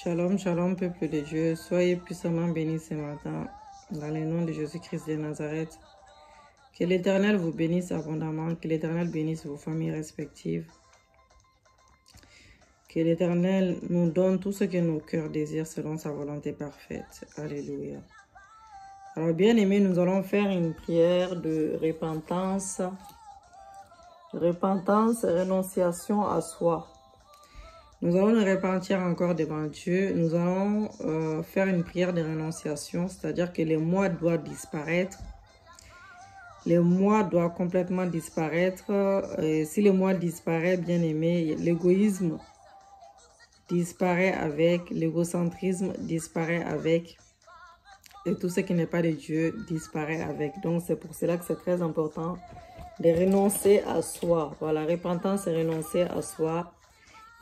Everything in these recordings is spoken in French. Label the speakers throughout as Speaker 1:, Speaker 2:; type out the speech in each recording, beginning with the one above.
Speaker 1: Shalom, shalom, peuple de Dieu. Soyez puissamment bénis ce matin, dans le nom de Jésus-Christ de Nazareth. Que l'Éternel vous bénisse abondamment, que l'Éternel bénisse vos familles respectives. Que l'Éternel nous donne tout ce que nos cœurs désirent selon sa volonté parfaite. Alléluia. Alors, bien-aimés, nous allons faire une prière de repentance. Repentance, renonciation à soi. Nous allons nous repentir encore devant Dieu. Nous allons faire une prière de renonciation, c'est-à-dire que les moi doivent disparaître. Les moi doivent complètement disparaître. Et si les moi disparaît, bien aimé, l'égoïsme disparaît avec, l'égocentrisme disparaît avec, et tout ce qui n'est pas de Dieu disparaît avec. Donc c'est pour cela que c'est très important de renoncer à soi. Voilà, repentance, c'est renoncer à soi.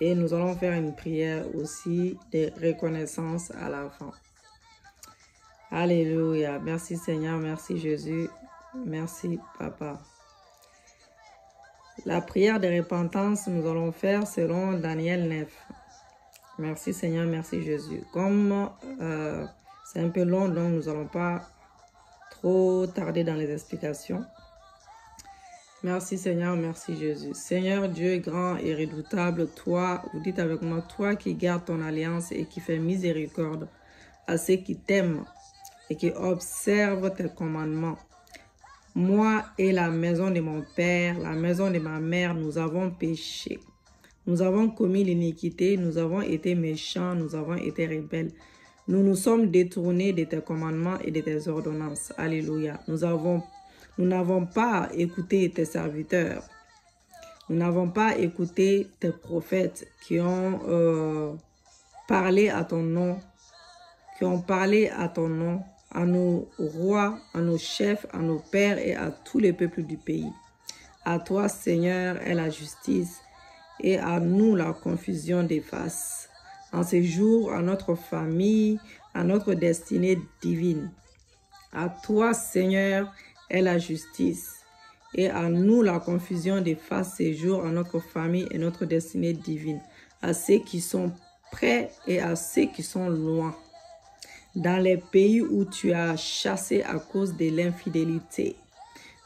Speaker 1: Et nous allons faire une prière aussi de reconnaissance à la fin. Alléluia. Merci Seigneur, merci Jésus, merci Papa. La prière de repentance, nous allons faire selon Daniel 9. Merci Seigneur, merci Jésus. Comme c'est un peu long, donc nous n'allons pas trop tarder dans les explications. Merci Seigneur, merci Jésus. Seigneur Dieu grand et redoutable, toi, vous dites avec moi, toi qui gardes ton alliance et qui fais miséricorde à ceux qui t'aiment et qui observent tes commandements. Moi et la maison de mon père, la maison de ma mère, nous avons péché. Nous avons commis l'iniquité, nous avons été méchants, nous avons été rebelles. Nous nous sommes détournés de tes commandements et de tes ordonnances. Alléluia. Nous n'avons pas écouté tes serviteurs. Nous n'avons pas écouté tes prophètes qui ont parlé à ton nom, à nos rois, à nos chefs, à nos pères et à tous les peuples du pays. À toi, Seigneur, est la justice et à nous la confusion des faces. En ces jours, à notre famille, à notre destinée divine. À toi, Seigneur, est la justice, et à nous la confusion des faces ces jours, à notre famille et notre destinée divine, à ceux qui sont près et à ceux qui sont loin, dans les pays où tu as chassé à cause de l'infidélité,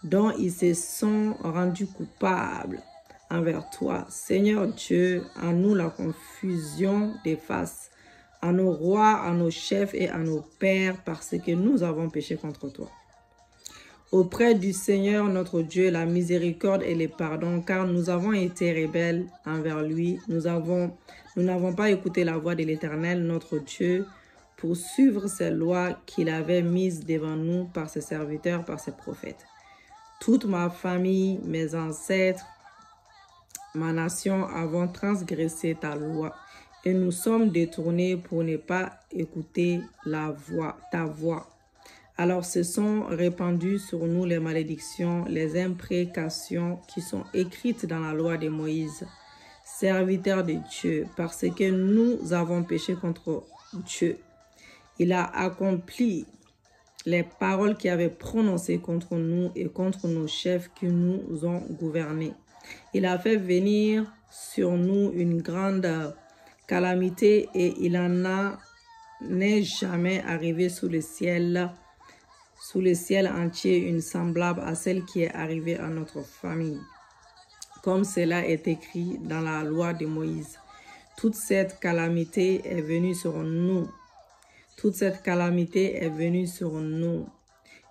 Speaker 1: dont ils se sont rendus coupables envers toi. Seigneur Dieu, à nous la confusion des faces, à nos rois, à nos chefs et à nos pères, parce que nous avons péché contre toi. Auprès du Seigneur notre Dieu, la miséricorde et le pardon, car nous avons été rebelles envers lui. Nous n'avons pas écouté la voix de l'Éternel, notre Dieu, pour suivre ses lois qu'il avait mises devant nous par ses serviteurs, par ses prophètes. Toute ma famille, mes ancêtres, ma nation avons transgressé ta loi et nous sommes détournés pour ne pas écouter ta voix. Alors se sont répandues sur nous les malédictions, les imprécations qui sont écrites dans la loi de Moïse, serviteur de Dieu, parce que nous avons péché contre Dieu. Il a accompli les paroles qu'il avait prononcées contre nous et contre nos chefs qui nous ont gouvernés. Il a fait venir sur nous une grande calamité et il n'est jamais arrivé sous le ciel entier une semblable à celle qui est arrivée à notre famille. Comme cela est écrit dans la loi de Moïse. Toute cette calamité est venue sur nous. Toute cette calamité est venue sur nous.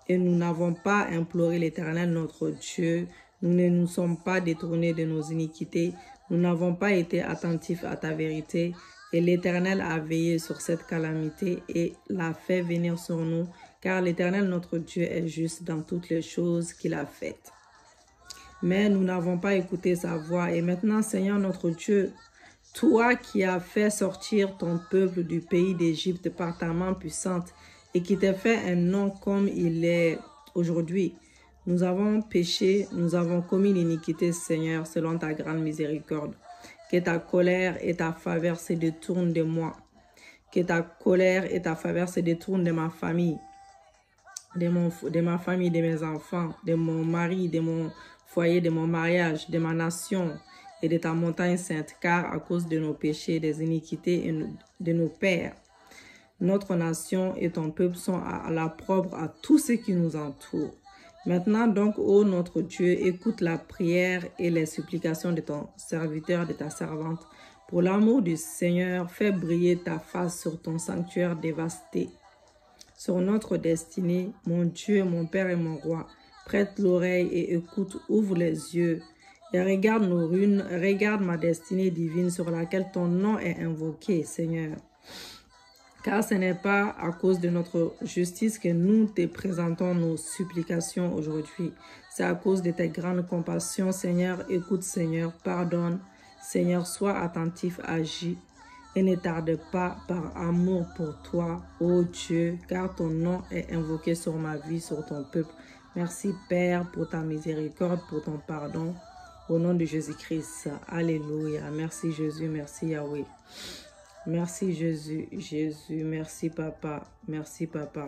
Speaker 1: Et nous n'avons pas imploré l'Éternel notre Dieu. Nous ne nous sommes pas détournés de nos iniquités. Nous n'avons pas été attentifs à ta vérité. Et l'Éternel a veillé sur cette calamité et l'a fait venir sur nous. Car l'Éternel notre Dieu est juste dans toutes les choses qu'il a faites. Mais nous n'avons pas écouté sa voix. Et maintenant, Seigneur notre Dieu, toi qui as fait sortir ton peuple du pays d'Égypte par ta main puissante et qui t'a fait un nom comme il est aujourd'hui, nous avons péché, nous avons commis l'iniquité, Seigneur, selon ta grande miséricorde. Que ta colère et ta faveur se détournent de moi. Que ta colère et ta faveur se détournent de ma famille. De ma famille, de mes enfants, de mon mari, de mon foyer, de mon mariage, de ma nation et de ta montagne sainte, car à cause de nos péchés, des iniquités et de nos pères, notre nation et ton peuple sont à l'opprobre à tous ceux qui nous entourent. Maintenant donc, ô notre Dieu, écoute la prière et les supplications de ton serviteur, de ta servante. Pour l'amour du Seigneur, fais briller ta face sur ton sanctuaire dévasté, sur notre destinée, mon Dieu, mon Père et mon Roi. Prête l'oreille et écoute, ouvre les yeux et regarde nos ruines, regarde ma destinée divine sur laquelle ton nom est invoqué, Seigneur. Car ce n'est pas à cause de notre justice que nous te présentons nos supplications aujourd'hui. C'est à cause de tes grandes compassions, Seigneur. Écoute, Seigneur, pardonne. Seigneur, sois attentif, agis et ne tarde pas par amour pour toi, ô Dieu, car ton nom est invoqué sur ma vie, sur ton peuple. Merci, Père, pour ta miséricorde, pour ton pardon. Au nom de Jésus-Christ. Alléluia. Merci, Jésus. Merci, Yahweh. Merci Jésus, merci Papa, merci Papa.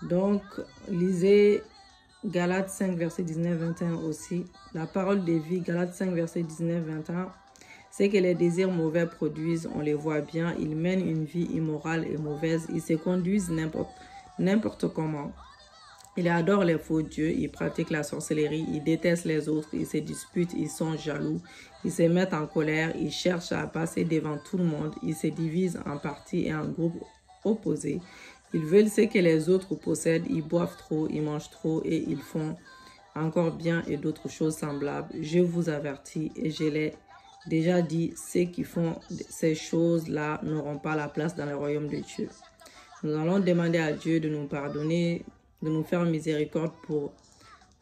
Speaker 1: Donc, lisez Galates 5, verset 19-21 aussi. La parole de vie, Galates 5, verset 19-21, c'est que les désirs mauvais produisent, on les voit bien, ils mènent une vie immorale et mauvaise, ils se conduisent n'importe comment. Ils adorent les faux dieux, ils pratiquent la sorcellerie, ils détestent les autres, ils se disputent, ils sont jaloux, ils se mettent en colère, ils cherchent à passer devant tout le monde, ils se divisent en partis et en groupes opposés. Ils veulent ce que les autres possèdent, ils boivent trop, ils mangent trop et ils font encore bien et d'autres choses semblables. Je vous avertis et je l'ai déjà dit, ceux qui font ces choses-là n'auront pas la place dans le royaume de Dieu. Nous allons demander à Dieu de nous pardonner, de nous faire miséricorde pour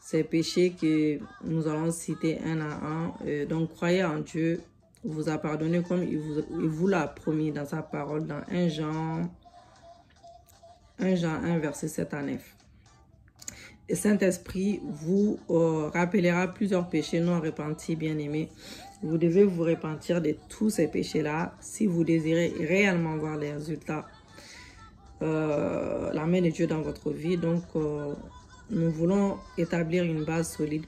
Speaker 1: ces péchés que nous allons citer un à un. Donc, croyez en Dieu, vous a pardonné comme il vous l'a promis dans sa parole, dans 1 Jean 1, verset 7 à 9. Et Saint-Esprit vous rappellera plusieurs péchés non repentis, bien-aimés. Vous devez vous repentir de tous ces péchés-là si vous désirez réellement voir les résultats. La main de Dieu dans votre vie. Donc, nous voulons établir une base solide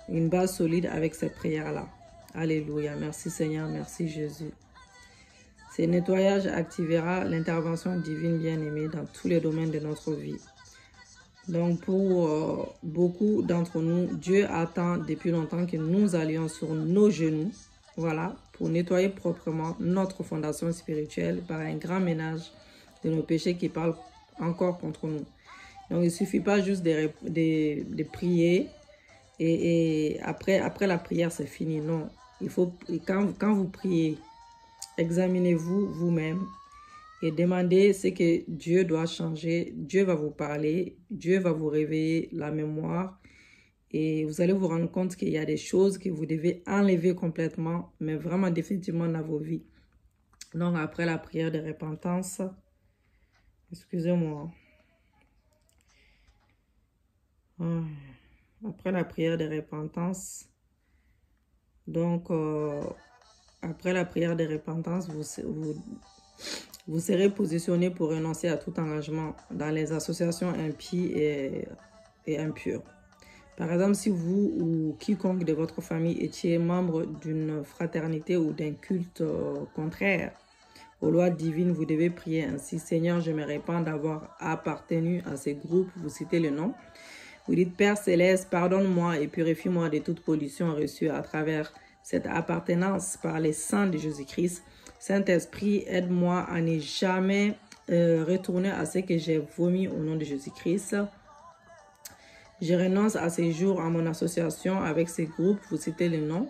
Speaker 1: une base solide avec ces prières-là. Alléluia. Merci Seigneur, merci Jésus. Ce nettoyage activera l'intervention divine bien-aimée dans tous les domaines de notre vie. Donc, pour beaucoup d'entre nous, Dieu attend depuis longtemps que nous allions sur nos genoux, voilà, pour nettoyer proprement notre fondation spirituelle par un grand ménage de nos péchés qui parlent encore contre nous. Donc, il ne suffit pas juste de prier et après la prière, c'est fini. Non, il faut, quand vous priez, examinez-vous vous-même et demandez ce que Dieu doit changer. Dieu va vous parler, Dieu va vous réveiller la mémoire. Et vous allez vous rendre compte qu'il y a des choses que vous devez enlever complètement, mais vraiment définitivement dans vos vies. Donc, après la prière de repentance, excusez-moi. Après la prière de repentance, donc, après la prière de repentance, vous serez positionné pour renoncer à tout engagement dans les associations impies et impures. Par exemple, si vous ou quiconque de votre famille étiez membre d'une fraternité ou d'un culte contraire aux lois divines, vous devez prier ainsi. Seigneur, je me répands d'avoir appartenu à ces groupes. Vous citez le nom. Vous dites, Père Céleste, pardonne-moi et purifie-moi de toute pollution reçue à travers cette appartenance par les sangs de Jésus-Christ. Saint-Esprit, aide-moi à ne jamais retourner à ce que j'ai vomi au nom de Jésus-Christ. Je renonce à ces jours à mon association avec ces groupes, vous citez le nom.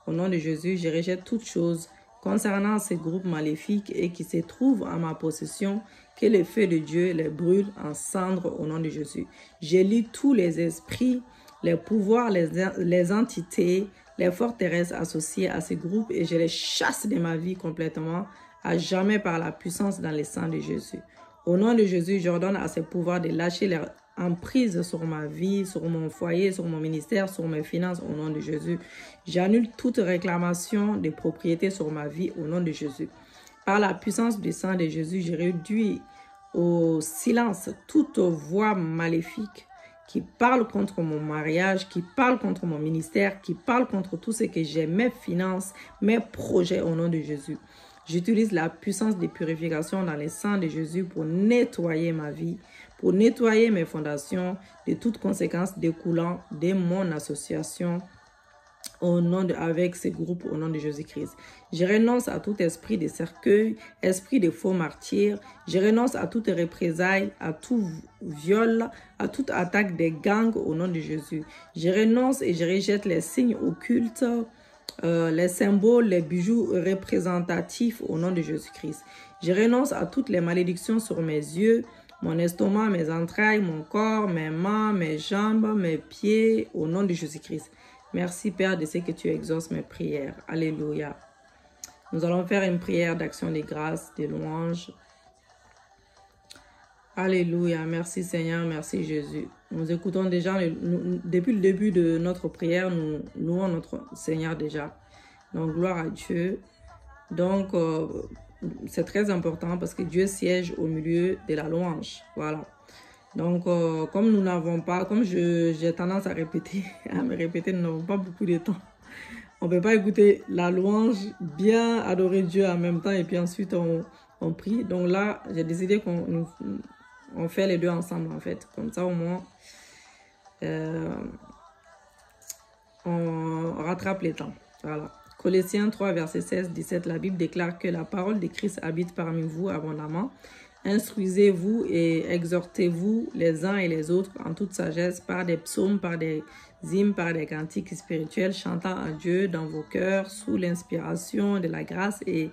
Speaker 1: Au nom de Jésus, je rejette toutes choses concernant ces groupes maléfiques et qui se trouvent en ma possession, que le feu de Dieu les brûle en cendres au nom de Jésus. Je lis tous les esprits, les pouvoirs, les entités, les forteresses associées à ces groupes et je les chasse de ma vie complètement, à jamais par la puissance dans le sang de Jésus. Au nom de Jésus, j'ordonne à ces pouvoirs de lâcher leur emprise sur ma vie, sur mon foyer, sur mon ministère, sur mes finances, au nom de Jésus. J'annule toute réclamation de propriété sur ma vie, au nom de Jésus. Par la puissance du sang de Jésus, je réduis au silence toute voix maléfique qui parle contre mon mariage, qui parle contre mon ministère, qui parle contre tout ce que j'ai, mes finances, mes projets au nom de Jésus. J'utilise la puissance des purifications dans le sang de Jésus pour nettoyer ma vie, pour nettoyer mes fondations de toutes conséquences découlant de mon association avec ces groupes au nom de Jésus-Christ. Je renonce à tout esprit de cercueil, esprit de faux martyrs. Je renonce à toute représailles, à tout viol, à toute attaque des gangs au nom de Jésus. Je renonce et je rejette les signes occultes, les symboles, les bijoux représentatifs au nom de Jésus-Christ. Je renonce à toutes les malédictions sur mes yeux, mon estomac, mes entrailles, mon corps, mes mains, mes jambes, mes pieds au nom de Jésus-Christ. Merci Père de ce que tu exauces mes prières. Alléluia. Nous allons faire une prière d'action de grâce, de louange. Alléluia. Merci Seigneur, merci Jésus. Nous écoutons déjà, depuis le début de notre prière, nous louons notre Seigneur déjà. Donc gloire à Dieu. Donc c'est très important parce que Dieu siège au milieu de la louange. Voilà. Donc, comme nous n'avons pas, comme j'ai tendance à me répéter, nous n'avons pas beaucoup de temps. On ne peut pas écouter la louange, bien adorer Dieu en même temps et puis ensuite on prie. Donc là, j'ai décidé qu'on fait les deux ensemble en fait. Comme ça au moins, on rattrape les temps. Voilà. Colossiens 3, verset 16-17, la Bible déclare que la parole de Christ habite parmi vous abondamment. Instruisez-vous et exhortez-vous les uns et les autres en toute sagesse par des psaumes, par des hymnes, par des cantiques spirituels, chantant à Dieu dans vos cœurs sous l'inspiration de la grâce et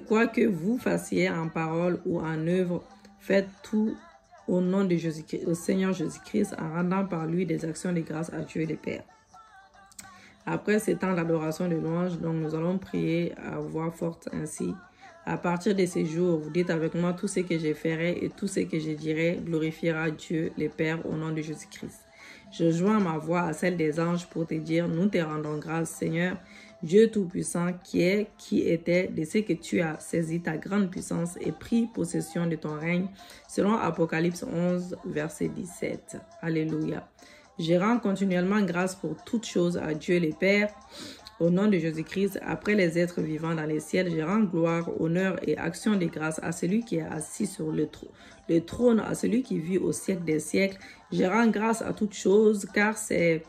Speaker 1: quoi que vous fassiez en parole ou en œuvre, faites tout au nom de Jésus-Christ, au Seigneur Jésus-Christ, en rendant par lui des actions de grâce à Dieu et le Père. Après ces temps d'adoration et de louange, donc nous allons prier à voix forte ainsi. À partir de ces jours, vous dites avec moi, tout ce que je ferai et tout ce que je dirai glorifiera Dieu, le Père, au nom de Jésus-Christ. Je joins ma voix à celle des anges pour te dire, nous te rendons grâce, Seigneur, Dieu Tout-Puissant, qui était, de ce que tu as saisi ta grande puissance et pris possession de ton règne, selon Apocalypse 11, verset 17. Alléluia. Je rends continuellement grâce pour toutes choses à Dieu le Père, au nom de Jésus-Christ, après les êtres vivants dans les ciels, je rends gloire, honneur et action de grâce à celui qui est assis sur le trône, à celui qui vit au siècle des siècles. Je rends grâce à toutes choses, car c'est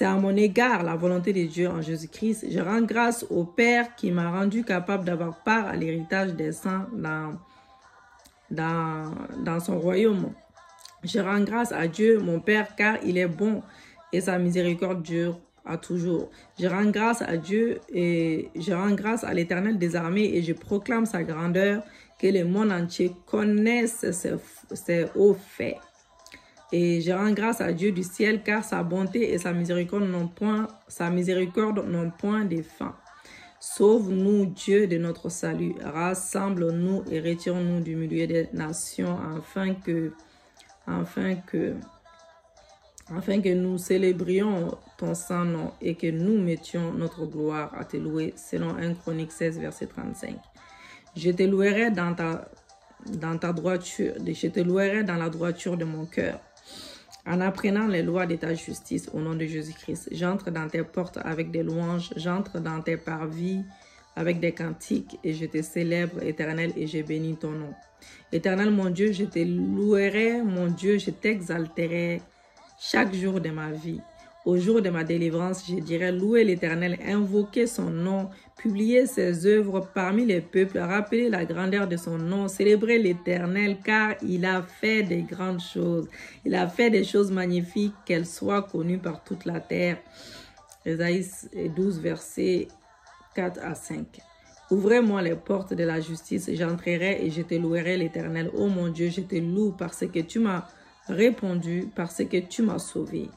Speaker 1: à mon égard la volonté de Dieu en Jésus-Christ. Je rends grâce au Père qui m'a rendu capable d'avoir part à l'héritage des saints dans son royaume. Je rends grâce à Dieu, mon Père, car il est bon et sa miséricorde dure à toujours. Je rends grâce à Dieu et je rends grâce à l'Éternel des armées et je proclame sa grandeur, que le monde entier connaisse ses hauts faits. Et je rends grâce à Dieu du ciel, car sa bonté et sa miséricorde n'ont point de fin. Sauve-nous, Dieu de notre salut. Rassemble-nous et retire-nous du milieu des nations, afin que nous célébrions ton saint nom et que nous mettions notre gloire à te louer, selon 1 Chronique 16, verset 35. Je te louerai dans ta droiture, je te louerai dans la droiture de mon cœur, en apprenant les lois de ta justice au nom de Jésus-Christ. J'entre dans tes portes avec des louanges, j'entre dans tes parvis avec des cantiques et je te célèbre, Éternel, et je bénis ton nom. Éternel, mon Dieu, je te louerai, mon Dieu, je t'exalterai chaque jour de ma vie. Au jour de ma délivrance, je dirai louer l'Éternel, invoquer son nom, publier ses œuvres parmi les peuples, rappeler la grandeur de son nom, célébrer l'Éternel, car il a fait de grandes choses. Il a fait des choses magnifiques, qu'elles soient connues par toute la terre. Ésaïe 12, versets 4 à 5. Ouvrez-moi les portes de la justice, j'entrerai et je te louerai l'Éternel. Ô mon Dieu, je te loue parce que tu m'as répondu, parce que tu m'as sauvé.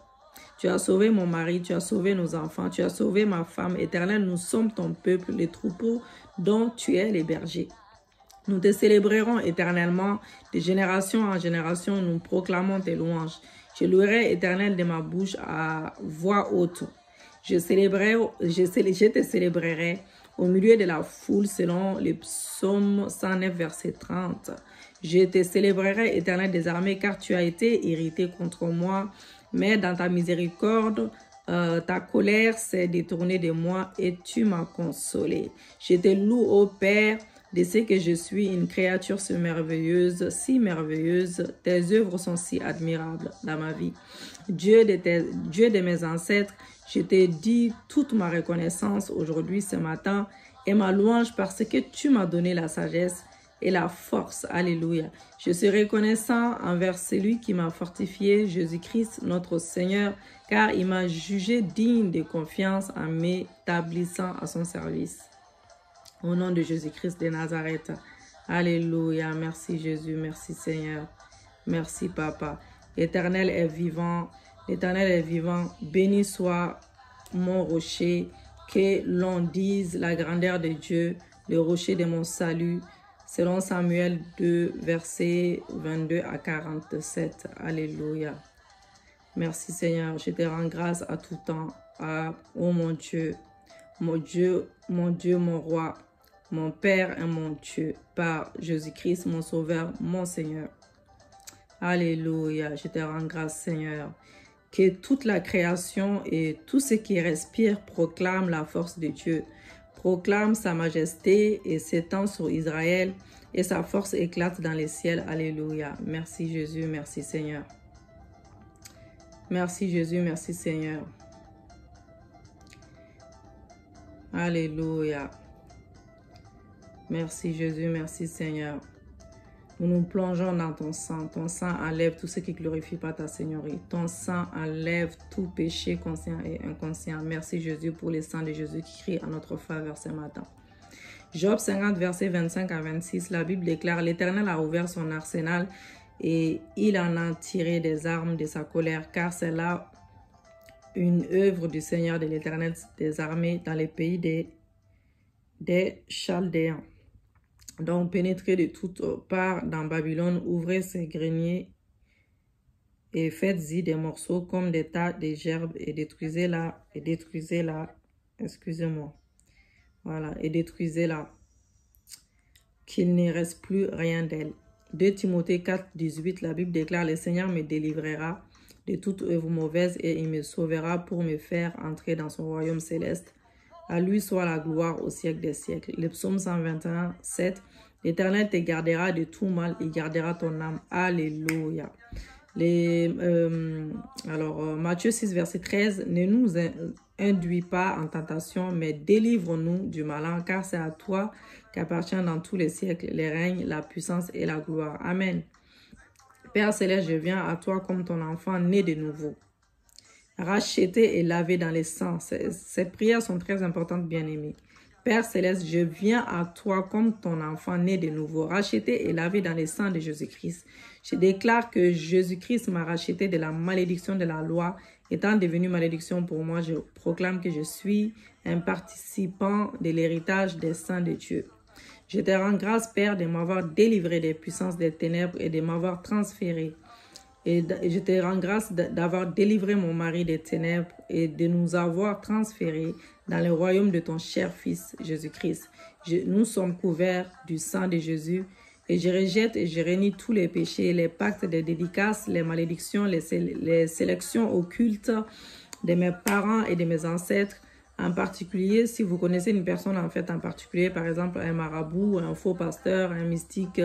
Speaker 1: Tu as sauvé mon mari, tu as sauvé nos enfants, tu as sauvé ma femme. Éternel, nous sommes ton peuple, les troupeaux dont tu es les bergers. Nous te célébrerons éternellement, de génération en génération, nous proclamons tes louanges. Je louerai, Éternel, de ma bouche à voix haute. Je te célébrerai au milieu de la foule, selon les psaumes 109, verset 30. Je te célébrerai, Éternel des armées, car tu as été irrité contre moi, mais dans ta miséricorde, ta colère s'est détournée de moi et tu m'as consolé. Je te loue, ô Père, de ce que je suis une créature si merveilleuse. Tes œuvres sont si admirables dans ma vie. Dieu de mes ancêtres, je te dis toute ma reconnaissance aujourd'hui, ce matin, et ma louange parce que tu m'as donné la sagesse et la force. Alléluia. Je suis reconnaissant envers celui qui m'a fortifié, Jésus-Christ, notre Seigneur, car il m'a jugé digne de confiance en m'établissant à son service. Au nom de Jésus-Christ de Nazareth. Alléluia. Merci Jésus. Merci Seigneur. Merci Papa. L'Éternel est vivant. L'Éternel est vivant. Béni soit mon rocher. Que l'on dise la grandeur de Dieu, le rocher de mon salut. Selon Samuel 2, versets 22 à 47. Alléluia. Merci Seigneur. Je te rends grâce à tout temps. Oh mon Dieu, mon roi. Mon Père et mon Dieu, par Jésus-Christ, mon Sauveur, mon Seigneur. Alléluia, je te rends grâce, Seigneur. Que toute la création et tout ce qui respire proclame la force de Dieu, proclame sa majesté et s'étend sur Israël et sa force éclate dans les ciels. Alléluia. Merci Jésus, merci Seigneur. Merci Jésus, merci Seigneur. Alléluia. Merci Jésus, merci Seigneur. Nous nous plongeons dans ton sang. Ton sang enlève tout ce qui ne glorifie pas ta Seigneurie. Ton sang enlève tout péché conscient et inconscient. Merci Jésus pour le sang de Jésus qui crie à notre faveur ce matin. Job 50, versets 25 à 26, la Bible déclare: l'Éternel a ouvert son arsenal et il en a tiré des armes de sa colère, car c'est là une œuvre du Seigneur de l'Éternel des armées dans les pays des Chaldéens. Donc, pénétrez de toutes parts dans Babylone, ouvrez ses greniers et faites-y des morceaux comme des tas de gerbes et détruisez-la, excusez-moi, voilà, et détruisez-la, qu'il ne reste plus rien d'elle. 2 Timothée 4, 18, la Bible déclare: le Seigneur me délivrera de toute œuvre mauvaise et il me sauvera pour me faire entrer dans son royaume céleste. À lui soit la gloire au siècle des siècles. Le psaume 121, 7. L'Éternel te gardera de tout mal, il gardera ton âme. Alléluia. Matthieu 6, verset 13. Ne nous induis pas en tentation, mais délivre-nous du malin, car c'est à toi qu'appartient dans tous les siècles les règnes, la puissance et la gloire. Amen. Père Céleste, je viens à toi comme ton enfant né de nouveau, racheté et lavé dans les sangs. Ces prières sont très importantes, bien-aimés. Père Céleste, je viens à toi comme ton enfant né de nouveau, racheté et lavé dans les sangs de Jésus-Christ. Je déclare que Jésus-Christ m'a racheté de la malédiction de la loi, étant devenu malédiction pour moi. Je proclame que je suis un participant de l'héritage des saints de Dieu. Je te rends grâce, Père, de m'avoir délivré des puissances des ténèbres et de m'avoir transféré. Et je te rends grâce d'avoir délivré mon mari des ténèbres et de nous avoir transférés dans le royaume de ton cher Fils, Jésus-Christ. Nous sommes couverts du sang de Jésus et je rejette et je renie tous les péchés, les pactes de dédicaces, les malédictions, les sélections occultes de mes parents et de mes ancêtres. En particulier, si vous connaissez une personne en particulier, par exemple un marabout, un faux pasteur, un mystique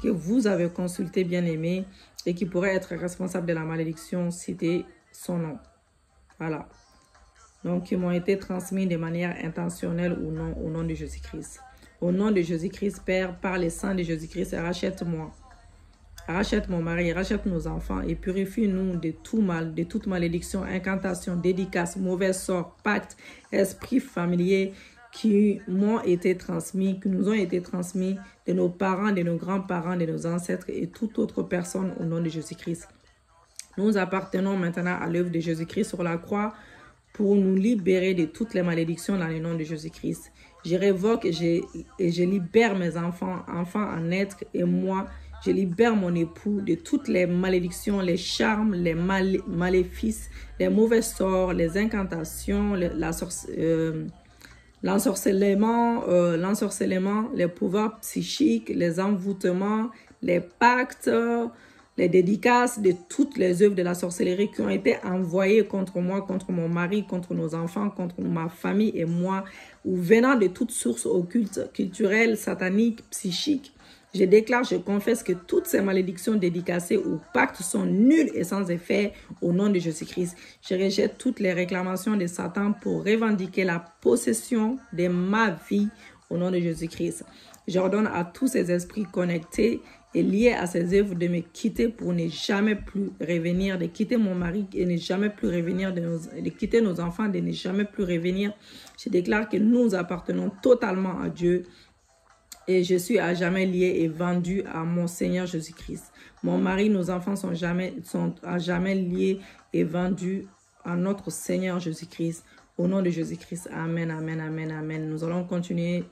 Speaker 1: que vous avez consulté, bien aimé, et qui pourrait être responsable de la malédiction, citez son nom. Voilà. Donc, ils m'ont été transmis de manière intentionnelle ou non, au nom de Jésus-Christ. Au nom de Jésus-Christ, Père, par le sang de Jésus-Christ, rachète-moi. Rachète mon mari, rachète nos enfants et purifie-nous de tout mal, de toute malédiction, incantation, dédicace, mauvais sort, pacte, esprit familier qui m'ont été transmis, qui nous ont été transmis de nos parents, de nos grands-parents, de nos ancêtres et toute autre personne au nom de Jésus-Christ. Nous appartenons maintenant à l'œuvre de Jésus-Christ sur la croix pour nous libérer de toutes les malédictions dans le nom de Jésus-Christ. Je révoque et je libère mes enfants en naître et moi, je libère mon époux de toutes les malédictions, les charmes, les maléfices, les mauvais sorts, les incantations, l'ensorcellement, les pouvoirs psychiques, les envoûtements, les pactes, les dédicaces de toutes les œuvres de la sorcellerie qui ont été envoyées contre moi, contre mon mari, contre nos enfants, contre ma famille et moi, ou venant de toutes sources occultes, culturelles, sataniques, psychiques. Je déclare, je confesse que toutes ces malédictions dédicacées ou pactes sont nulles et sans effet au nom de Jésus-Christ. Je rejette toutes les réclamations de Satan pour revendiquer la possession de ma vie au nom de Jésus-Christ. J'ordonne à tous ces esprits connectés et liés à ces œuvres de me quitter pour ne jamais plus revenir, de quitter mon mari et ne jamais plus revenir, de quitter nos enfants, de ne jamais plus revenir. Je déclare que nous appartenons totalement à Dieu. Et je suis à jamais lié et vendu à mon Seigneur Jésus-Christ. Mon mari, nos enfants sont à jamais liés et vendus à notre Seigneur Jésus-Christ. Au nom de Jésus-Christ. Amen, amen, amen, amen. Nous allons continuer.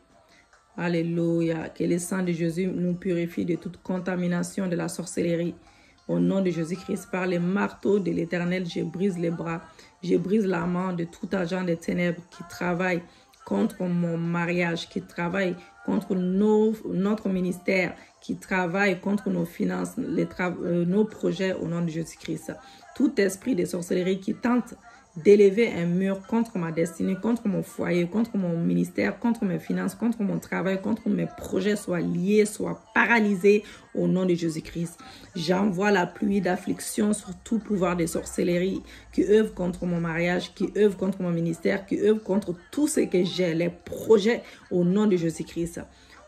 Speaker 1: Alléluia. Que le sang de Jésus nous purifie de toute contamination de la sorcellerie. Au nom de Jésus-Christ, par les marteaux de l'Éternel, je brise les bras. Je brise la main de tout agent des ténèbres qui travaille contre mon mariage, qui travaille contre notre ministère, qui travaille contre nos finances, nos projets au nom de Jésus-Christ. Tout esprit de sorcellerie qui tente d'élever un mur contre ma destinée, contre mon foyer, contre mon ministère, contre mes finances, contre mon travail, contre mes projets, soit liés, soit paralysés au nom de Jésus-Christ. J'envoie la pluie d'affliction sur tout pouvoir de sorcellerie qui œuvre contre mon mariage, qui œuvre contre mon ministère, qui œuvre contre tout ce que j'ai, les projets au nom de Jésus-Christ.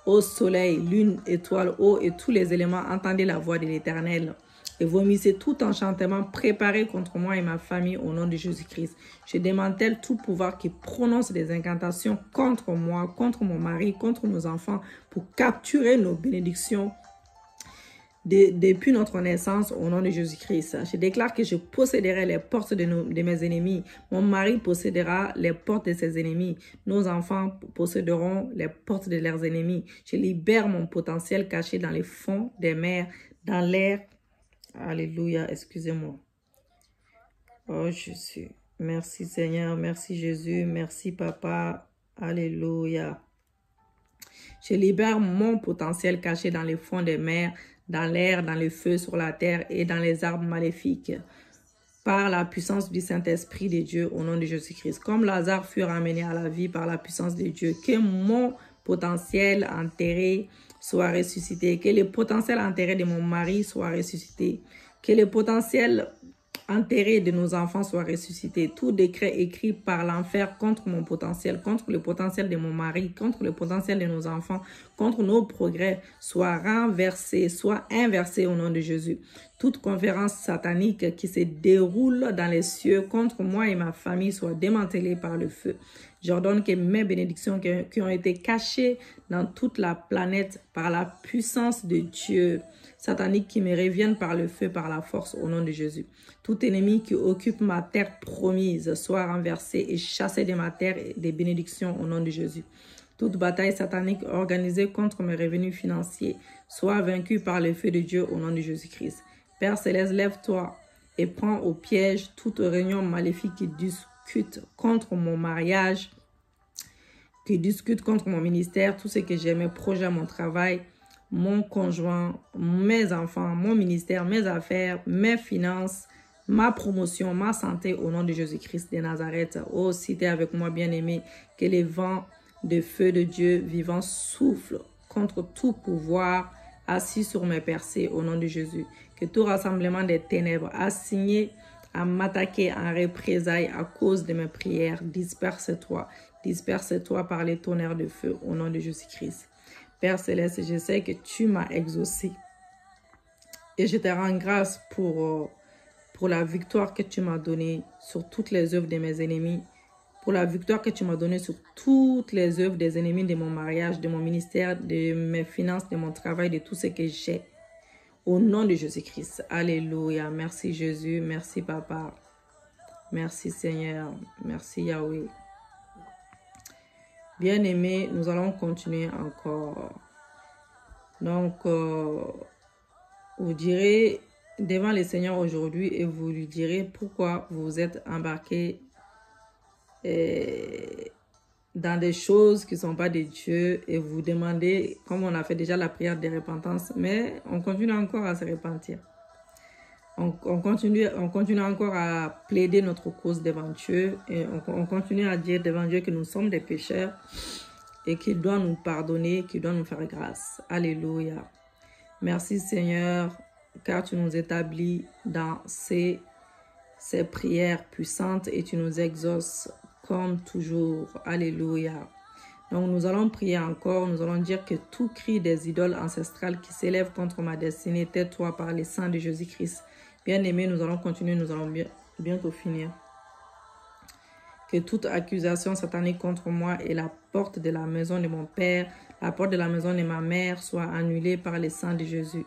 Speaker 1: Ô soleil, lune, étoile, eau et tous les éléments, entendez la voix de l'Éternel. Et vomissez tout enchantement préparé contre moi et ma famille au nom de Jésus-Christ. Je démantèle tout pouvoir qui prononce des incantations contre moi, contre mon mari, contre nos enfants pour capturer nos bénédictions depuis notre naissance au nom de Jésus-Christ. Je déclare que je posséderai les portes de mes ennemis. Mon mari possédera les portes de ses ennemis. Nos enfants posséderont les portes de leurs ennemis. Je libère mon potentiel caché dans les fonds des mers, dans l'air. Alléluia, excusez-moi. Oh Jésus, merci Seigneur, merci Jésus, merci Papa. Alléluia. Je libère mon potentiel caché dans les fonds des mers, dans l'air, dans le feu, sur la terre et dans les arbres maléfiques. Par la puissance du Saint-Esprit de Dieu au nom de Jésus-Christ. Comme Lazare fut ramené à la vie par la puissance de Dieu, que mon potentiel enterré soit ressuscité, que le potentiel enterré de mon mari soit ressuscité, que le potentiel enterré de nos enfants soit ressuscité. Tout décret écrit par l'enfer contre mon potentiel, contre le potentiel de mon mari, contre le potentiel de nos enfants, contre nos progrès, soit renversé, soit inversé au nom de Jésus. Toute conférence satanique qui se déroule dans les cieux contre moi et ma famille soit démantelée par le feu. J'ordonne que mes bénédictions qui ont été cachées dans toute la planète par la puissance de Dieu satanique qui me reviennent par le feu, par la force au nom de Jésus. Tout ennemi qui occupe ma terre promise soit renversé et chassé de ma terre et des bénédictions au nom de Jésus. Toute bataille satanique organisée contre mes revenus financiers soit vaincue par le feu de Dieu au nom de Jésus-Christ. Père Céleste, lève-toi et prends au piège toute réunion maléfique qui discute contre mon mariage, qui discute contre mon ministère, tout ce que j'ai, mes projets, mon travail, mon conjoint, mes enfants, mon ministère, mes affaires, mes finances, ma promotion, ma santé au nom de Jésus-Christ de Nazareth. Oh, si tu es avec moi, bien-aimé, que les vents de feu de Dieu vivant soufflent contre tout pouvoir assis sur mes percées au nom de Jésus. Que tout rassemblement des ténèbres assigné à m'attaquer en représailles à cause de mes prières, disperse-toi. Disperse-toi par les tonnerres de feu au nom de Jésus-Christ. Père Céleste, je sais que tu m'as exaucé. Et je te rends grâce pour la victoire que tu m'as donnée sur toutes les œuvres de mes ennemis. Pour la victoire que tu m'as donnée sur toutes les œuvres des ennemis de mon mariage, de mon ministère, de mes finances, de mon travail, de tout ce que j'ai. Au nom de Jésus-Christ. Alléluia. Merci Jésus. Merci Papa. Merci Seigneur. Merci Yahweh. Bien-aimés, nous allons continuer encore. Donc, vous direz devant le Seigneur aujourd'hui et vous lui direz pourquoi vous êtes embarqué dans des choses qui ne sont pas de Dieu et vous demandez, comme on a fait déjà la prière de repentance, mais on continue encore à se repentir. On continue encore à plaider notre cause devant Dieu et on continue à dire devant Dieu que nous sommes des pécheurs et qu'il doit nous pardonner, qu'il doit nous faire grâce. Alléluia. Merci Seigneur, car tu nous établis dans ces prières puissantes et tu nous exauces comme toujours. Alléluia. Donc nous allons prier encore, nous allons dire que tout cri des idoles ancestrales qui s'élèvent contre ma destinée, tais-toi par les sang de Jésus-Christ. Bien-aimés, nous allons continuer, nous allons bientôt finir. Que toute accusation satanique contre moi et la porte de la maison de mon père, la porte de la maison de ma mère soit annulée par le sang de Jésus.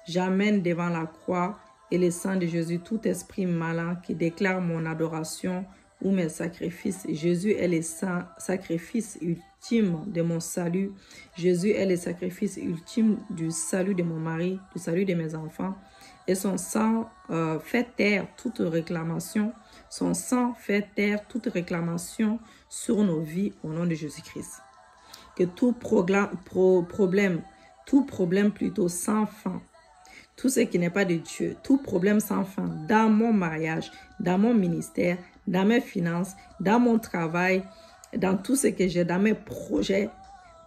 Speaker 1: J'amène devant la croix et le sang de Jésus tout esprit malin qui déclare mon adoration ou mes sacrifices. Jésus est le sacrifice ultime de mon salut. Jésus est le sacrifice ultime du salut de mon mari, du salut de mes enfants. Et son sang fait taire toute réclamation. Son sang fait taire toute réclamation sur nos vies au nom de Jésus-Christ. Que tout problème plutôt sans fin, tout ce qui n'est pas de Dieu, tout problème sans fin dans mon mariage, dans mon ministère, dans mes finances, dans mon travail, dans tout ce que j'ai, dans mes projets,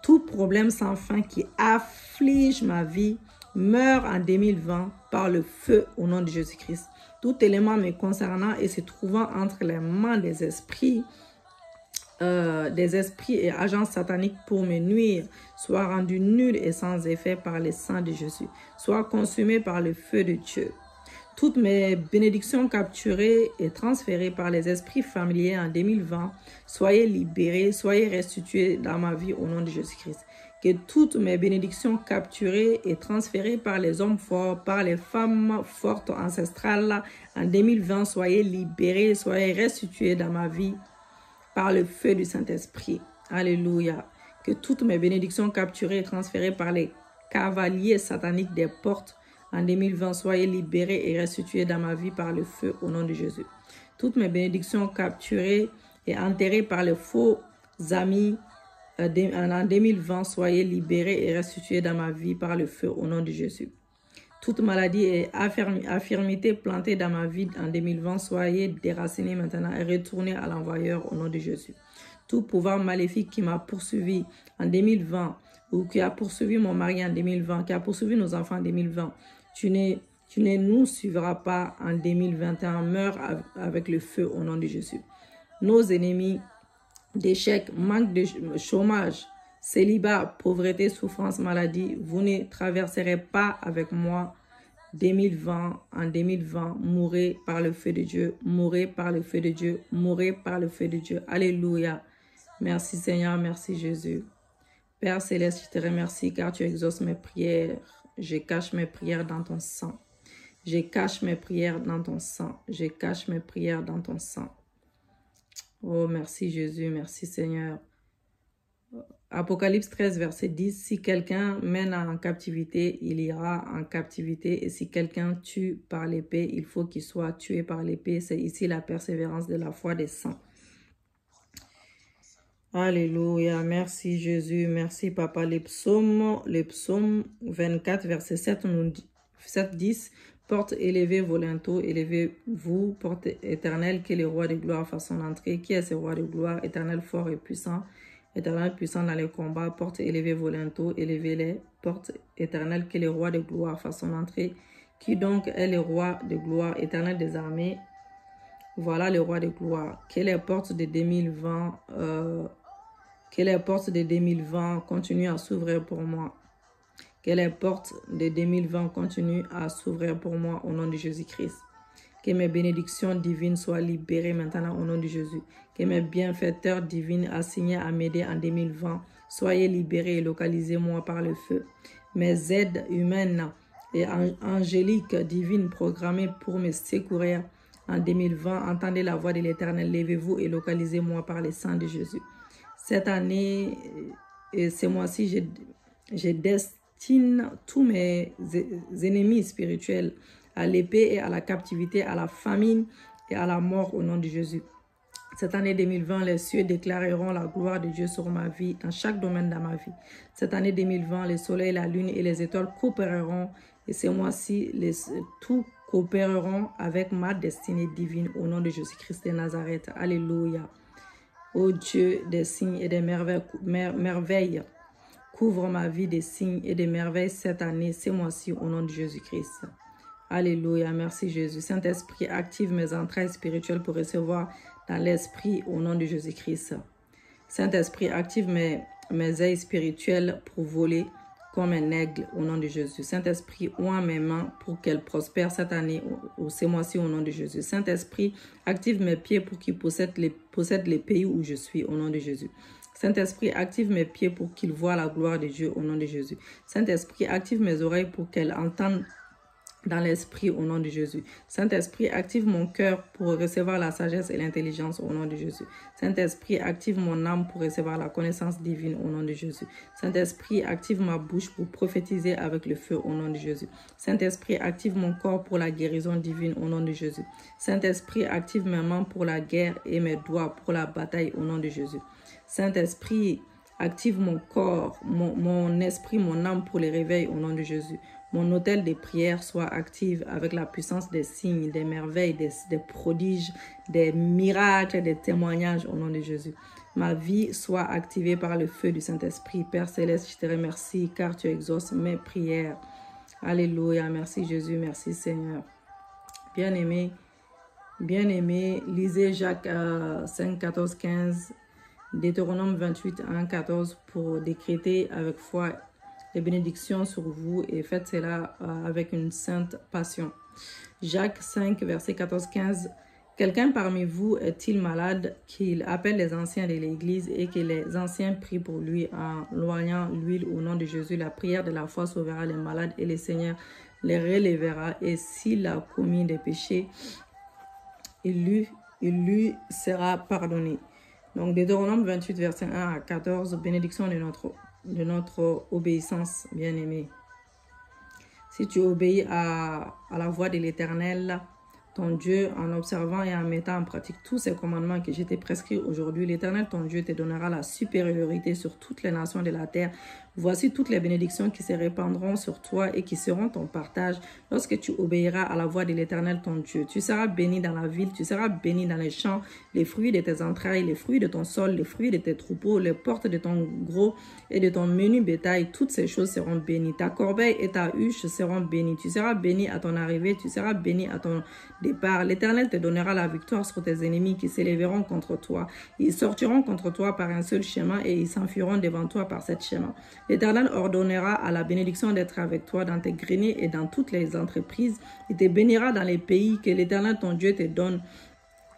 Speaker 1: tout problème sans fin qui afflige ma vie, meurt en 2020 par le feu au nom de Jésus-Christ. Tout élément me concernant et se trouvant entre les mains des esprits et agents sataniques pour me nuire, soit rendu nul et sans effet par le sang de Jésus, soit consumé par le feu de Dieu. Toutes mes bénédictions capturées et transférées par les esprits familiers en 2020, soyez libérées, soyez restituées dans ma vie au nom de Jésus-Christ. Que toutes mes bénédictions capturées et transférées par les hommes forts, par les femmes fortes ancestrales en 2020, soyez libérées, soyez restituées dans ma vie par le feu du Saint-Esprit. Alléluia. Que toutes mes bénédictions capturées et transférées par les cavaliers sataniques des portes en 2020, soyez libérées et restituées dans ma vie par le feu au nom de Jésus. Toutes mes bénédictions capturées et enterrées par les faux amis en 2020, soyez libérés et restitués dans ma vie par le feu au nom de Jésus. Toute maladie et infirmité plantée dans ma vie en 2020, soyez déracinés maintenant et retournés à l'envoyeur au nom de Jésus. Tout pouvoir maléfique qui m'a poursuivi en 2020 ou qui a poursuivi mon mari en 2020, qui a poursuivi nos enfants en 2020, tu ne nous suivras pas en 2021. Meurs avec le feu au nom de Jésus. Nos ennemis d'échec, manque de chômage, célibat, pauvreté, souffrance, maladie, vous ne traverserez pas avec moi 2020. En 2020, mourrez par le feu de Dieu, mourrez par le feu de Dieu, mourrez par le feu de Dieu. Alléluia. Merci Seigneur, merci Jésus. Père Céleste, je te remercie car tu exauces mes prières. Je cache mes prières dans ton sang. Je cache mes prières dans ton sang. Je cache mes prières dans ton sang. Oh, merci Jésus, merci Seigneur. Apocalypse 13, verset 10. Si quelqu'un mène en captivité, il ira en captivité. Et si quelqu'un tue par l'épée, il faut qu'il soit tué par l'épée. C'est ici la persévérance de la foi des saints. Alléluia. Merci Jésus. Merci Papa. Les psaumes 24, verset 7, nous dit, 7, 10. Porte élevée volonto, élevez-vous, porte éternelle, que le roi de gloire fasse son entrée. Qui est ce roi de gloire? Éternel fort et puissant, éternel puissant dans les combats. Porte élevée volonto, élevez-les. Porte éternelle, que le roi de gloire fasse son entrée. Qui donc est le roi de gloire? Éternel des armées. Voilà le roi de gloire. Que les portes de 2020 continuent à s'ouvrir pour moi. Que les portes de 2020 continuent à s'ouvrir pour moi au nom de Jésus-Christ. Que mes bénédictions divines soient libérées maintenant au nom de Jésus. Que mes bienfaiteurs divins assignés à m'aider en 2020 soyez libérés et localisez-moi par le feu. Mes aides humaines et angéliques divines programmées pour me secourir en 2020, entendez la voix de l'Éternel. Levez-vous et localisez-moi par le sang de Jésus. Cette année et ce mois-ci, je destine tous mes ennemis spirituels à l'épée et à la captivité, à la famine et à la mort au nom de Jésus. Cette année 2020, les cieux déclareront la gloire de Dieu sur ma vie, dans chaque domaine de ma vie. Cette année 2020, le soleil, la lune et les étoiles coopéreront. Et ce mois-ci, tout coopéreront avec ma destinée divine au nom de Jésus-Christ de Nazareth. Alléluia. Ô Dieu des signes et des merveilles, couvre ma vie des signes et des merveilles cette année, ce mois-ci, au nom de Jésus-Christ. Alléluia. Merci Jésus. Saint-Esprit, active mes entrailles spirituelles pour recevoir dans l'esprit au nom de Jésus-Christ. Saint-Esprit, active mes ailes spirituelles pour voler comme un aigle au nom de Jésus. Saint-Esprit, oint mes mains pour qu'elles prospèrent cette année ou ce mois-ci au nom de Jésus. Saint-Esprit, active mes pieds pour qu'ils possèdent les pays où je suis au nom de Jésus. Saint-Esprit, active mes pieds pour qu'ils voient la gloire de Dieu au nom de Jésus. Saint-Esprit, active mes oreilles pour qu'elles entendent dans l'esprit au nom de Jésus. Saint-Esprit, active mon cœur pour recevoir la sagesse et l'intelligence au nom de Jésus. Saint-Esprit, active mon âme pour recevoir la connaissance divine au nom de Jésus. Saint-Esprit, active ma bouche pour prophétiser avec le feu au nom de Jésus. Saint-Esprit, active mon corps pour la guérison divine au nom de Jésus. Saint-Esprit, active mes mains pour la guerre et mes doigts pour la bataille au nom de Jésus. Saint-Esprit, active mon corps, mon esprit, mon âme pour les réveils au nom de Jésus. Mon autel de prière soit actif avec la puissance des signes, des merveilles, des prodiges, des miracles, des témoignages au nom de Jésus. Ma vie soit activée par le feu du Saint-Esprit. Père Céleste, je te remercie car tu exauces mes prières. Alléluia. Merci Jésus, merci Seigneur. Bien-aimé, lisez Jacques 5, 14, 15, Deutéronome 28, 1, 14 pour décréter avec foi les bénédictions sur vous et faites cela avec une sainte passion. Jacques 5, verset 14-15. Quelqu'un parmi vous est-il malade, qu'il appelle les anciens de l'Église et que les anciens prient pour lui en loignant l'huile au nom de Jésus. La prière de la foi sauvera les malades et le Seigneur les relèvera. Et s'il a commis des péchés, il lui sera pardonné. Donc, Deutéronome 28, verset 1 à 14, bénédiction de notre obéissance, bien-aimé. Si tu obéis à la voix de l'Éternel, ton Dieu, en observant et en mettant en pratique tous ces commandements que je t'ai prescrits aujourd'hui, l'Éternel, ton Dieu, te donnera la supériorité sur toutes les nations de la terre. Voici toutes les bénédictions qui se répandront sur toi et qui seront ton partage lorsque tu obéiras à la voix de l'Éternel, ton Dieu. Tu seras béni dans la ville, tu seras béni dans les champs, les fruits de tes entrailles, les fruits de ton sol, les fruits de tes troupeaux, les portes de ton gros et de ton menu bétail. Toutes ces choses seront bénies. Ta corbeille et ta huche seront bénies. Tu seras béni à ton arrivée, tu seras béni à ton départ. L'Éternel te donnera la victoire sur tes ennemis qui s'élèveront contre toi. Ils sortiront contre toi par un seul chemin et ils s'enfuiront devant toi par sept chemins. L'Éternel ordonnera à la bénédiction d'être avec toi dans tes greniers et dans toutes les entreprises. Il te bénira dans les pays que l'Éternel ton Dieu te donne.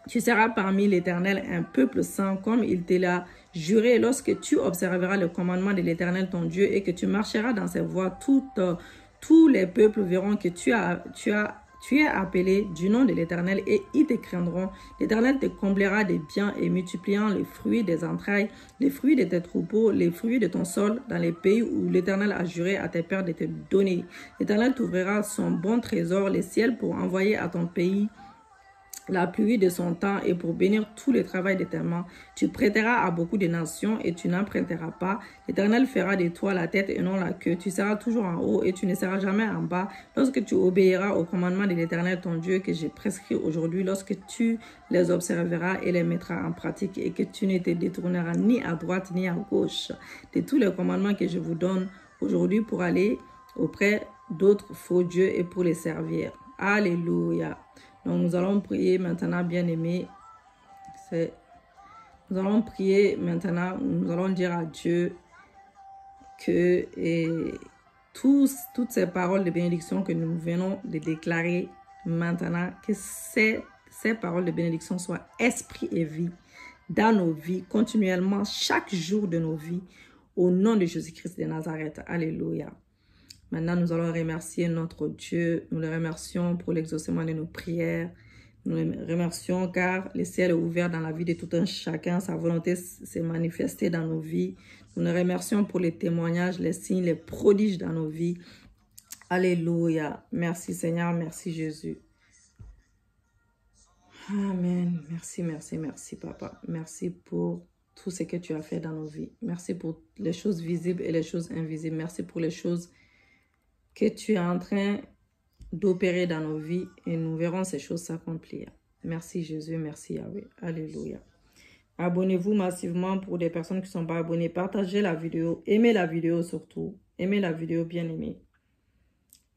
Speaker 1: Tu seras parmi l'Éternel un peuple saint comme il te l'a juré lorsque tu observeras le commandement de l'Éternel ton Dieu et que tu marcheras dans ses voies. Tous les peuples verront que tu es appelé du nom de l'Éternel et ils te craindront. L'Éternel te comblera de biens et multipliant les fruits des entrailles, les fruits de tes troupeaux, les fruits de ton sol dans les pays où l'Éternel a juré à tes pères de te donner. L'Éternel t'ouvrira son bon trésor, les ciels, pour envoyer à ton pays la pluie de son temps et pour bénir tout le travail de tes mains. Tu prêteras à beaucoup de nations et tu n'emprunteras pas. L'Éternel fera de toi la tête et non la queue. Tu seras toujours en haut et tu ne seras jamais en bas. Lorsque tu obéiras aux commandements de l'Éternel ton Dieu que j'ai prescrits aujourd'hui, lorsque tu les observeras et les mettras en pratique et que tu ne te détourneras ni à droite ni à gauche de tous les commandements que je vous donne aujourd'hui pour aller auprès d'autres faux dieux et pour les servir. Alléluia. Donc, nous allons prier maintenant, bien-aimés. Nous allons prier maintenant, nous allons dire à Dieu que toutes ces paroles de bénédiction que nous venons de déclarer maintenant, que ces paroles de bénédiction soient esprit et vie dans nos vies, continuellement, chaque jour de nos vies, au nom de Jésus-Christ de Nazareth. Alléluia. Maintenant, nous allons remercier notre Dieu. Nous le remercions pour l'exaucement de nos prières. Nous le remercions car le ciel est ouvert dans la vie de tout un chacun. Sa volonté s'est manifestée dans nos vies. Nous le remercions pour les témoignages, les signes, les prodiges dans nos vies. Alléluia. Merci Seigneur, merci Jésus. Amen. Merci, merci, merci, Papa. Merci pour tout ce que tu as fait dans nos vies. Merci pour les choses visibles et les choses invisibles. Merci pour les choses que tu es en train d'opérer dans nos vies et nous verrons ces choses s'accomplir. Merci Jésus, merci Yahweh. Alléluia. Abonnez-vous massivement pour des personnes qui ne sont pas abonnées. Partagez la vidéo. Aimez la vidéo surtout. Aimez la vidéo, bien aimée.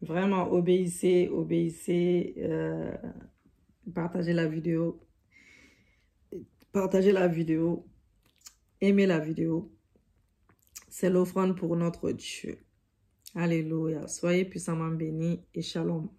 Speaker 1: Vraiment, obéissez, obéissez. Partagez la vidéo. Partagez la vidéo. Aimez la vidéo. C'est l'offrande pour notre Dieu. Alléluia. Soyez puissamment bénis et shalom.